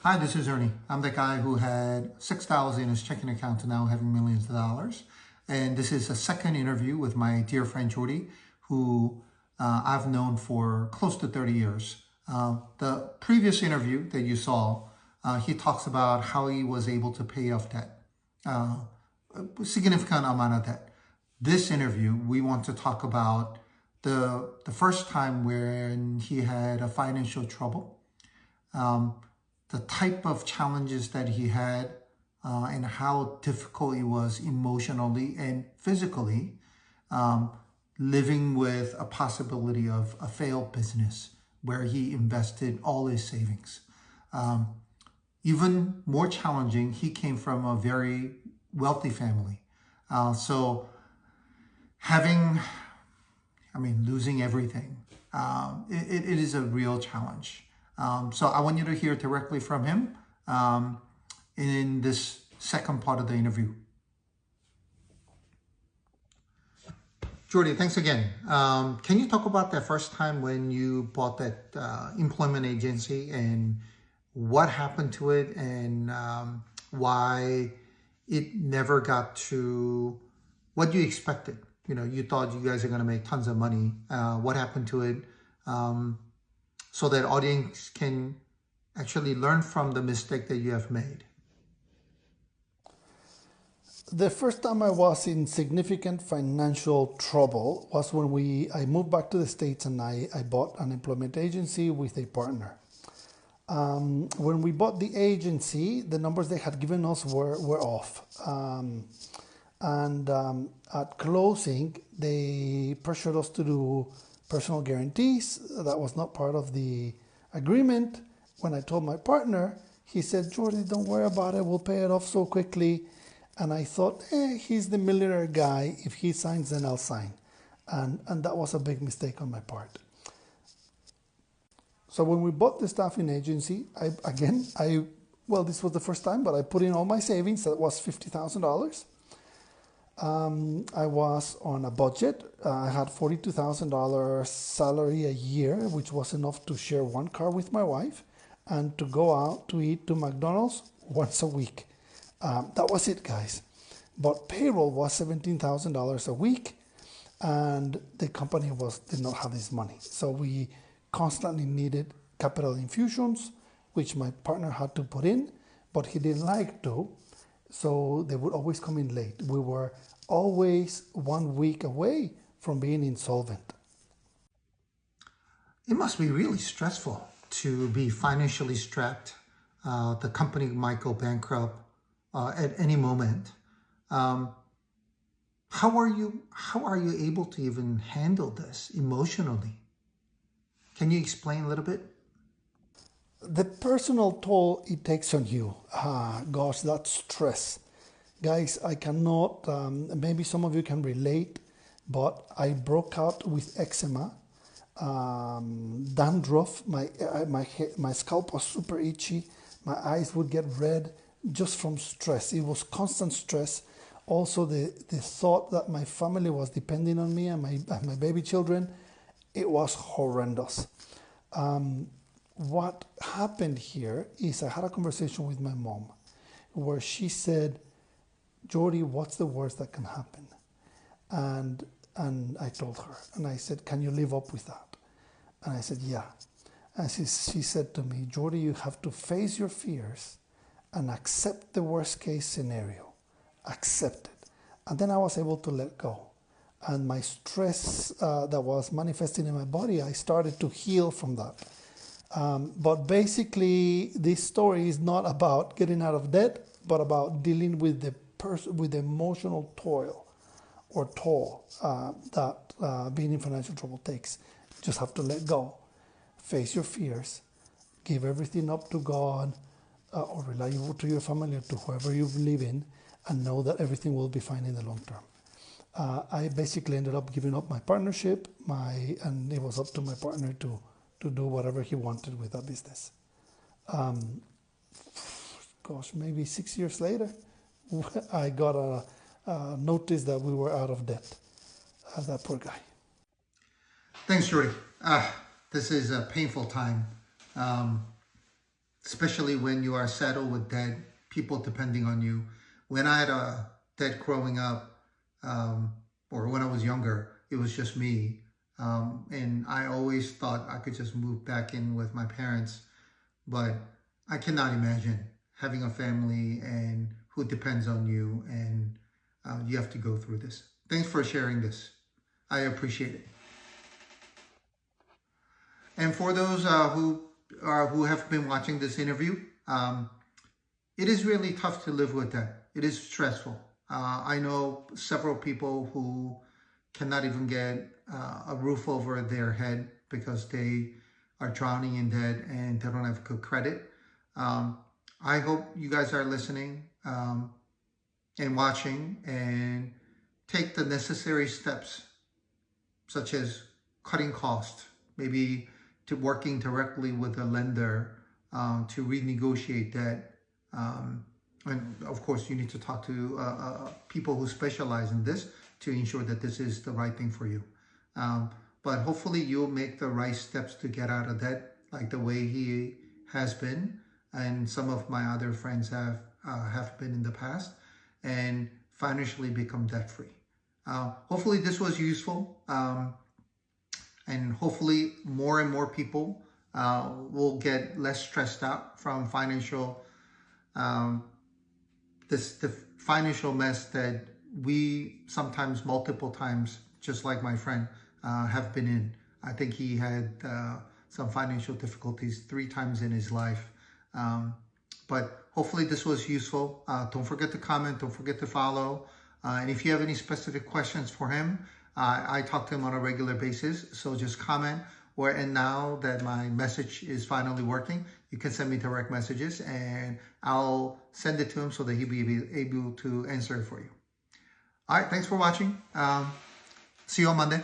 Hi, this is Ernie. I'm the guy who had $6 in his checking account to now having millions of dollars. And this is a second interview with my dear friend Jordi, who I've known for close to 30 years. The previous interview that you saw, he talks about how he was able to pay off debt, a significant amount of debt. This interview, we want to talk about the first time when he had a financial trouble. The type of challenges that he had and how difficult it was emotionally and physically, living with a possibility of a failed business where he invested all his savings. Even more challenging, he came from a very wealthy family. So losing everything, it is a real challenge. So I want you to hear directly from him in this second part of the interview. Jordi, thanks again. Can you talk about that first time when you bought that employment agency and what happened to it and why it never got to what you expected? You know, you thought you guys are going to make tons of money. What happened to it? So that audience can actually learn from the mistake that you have made. The first time I was in significant financial trouble was when I moved back to the States and I bought an employment agency with a partner. When we bought the agency, the numbers they had given us were off. At closing, they pressured us to do personal guarantees. That was not part of the agreement. When I told my partner, he said, "Jordi, don't worry about it. We'll pay it off so quickly." And I thought, he's the millionaire guy. If he signs, then I'll sign. And that was a big mistake on my part. So when we bought the staffing agency, this was the first time, but I put in all my savings. That was $50,000. I was on a budget. I had $42,000 salary a year, which was enough to share one car with my wife and to go out to eat to McDonald's once a week. That was it, guys. But payroll was $17,000 a week, and the company did not have this money. So we constantly needed capital infusions, which my partner had to put in, but he didn't like to. So they would always come in late. We were always 1 week away from being insolvent. It must be really stressful to be financially strapped. The company might go bankrupt at any moment. How are you able to even handle this emotionally? Can you explain a little bit? The personal toll it takes on you, gosh, that's stress. Guys, I cannot, maybe some of you can relate, but I broke out with eczema, dandruff, my scalp was super itchy, my eyes would get red just from stress. It was constant stress. Also, the thought that my family was depending on me and my baby children, it was horrendous. What happened here is I had a conversation with my mom where she said, "Jordi, what's the worst that can happen?" And I told her, and I said, "Can you live up with that?" And I said, "Yeah." And she said to me, "Jordi, you have to face your fears and accept the worst case scenario. Accept it." And then I was able to let go. And my stress that was manifesting in my body, I started to heal from that. But basically, this story is not about getting out of debt, but about dealing with the emotional toll that being in financial trouble takes. You just have to let go, face your fears, give everything up to God, or rely to your family or to whoever you believe in, and know that everything will be fine in the long term. I basically ended up giving up my partnership, and it was up to my partner to do whatever he wanted with that business. Maybe 6 years later, I got a notice that we were out of debt. That poor guy. Thanks, Jordi. This is a painful time. especially when you are saddled with debt, people depending on you. When I had a debt growing up, or when I was younger, it was just me. And I always thought I could just move back in with my parents, but I cannot imagine having a family and who depends on you, and you have to go through this. Thanks for sharing this. I appreciate it. And for those who have been watching this interview, it is really tough to live with that. It is stressful. I know several people who cannot even get a roof over their head because they are drowning in debt and they don't have good credit. I hope you guys are listening and watching and take the necessary steps, such as cutting costs, maybe to working directly with a lender to renegotiate debt. And of course, you need to talk to people who specialize in this to ensure that this is the right thing for you. But hopefully you'll make the right steps to get out of debt, like the way he has been, and some of my other friends have been in the past, and financially become debt-free. Hopefully this was useful, and hopefully more and more people will get less stressed out from financial the financial mess that we sometimes, multiple times, just like my friend, have been in. I think he had some financial difficulties 3 times in his life. But hopefully this was useful. Don't forget to comment, don't forget to follow. And if you have any specific questions for him, I talk to him on a regular basis, so just comment. And now that my message is finally working, you can send me direct messages and I'll send it to him so that he'll be able to answer it for you. All right, thanks for watching. See you on Monday.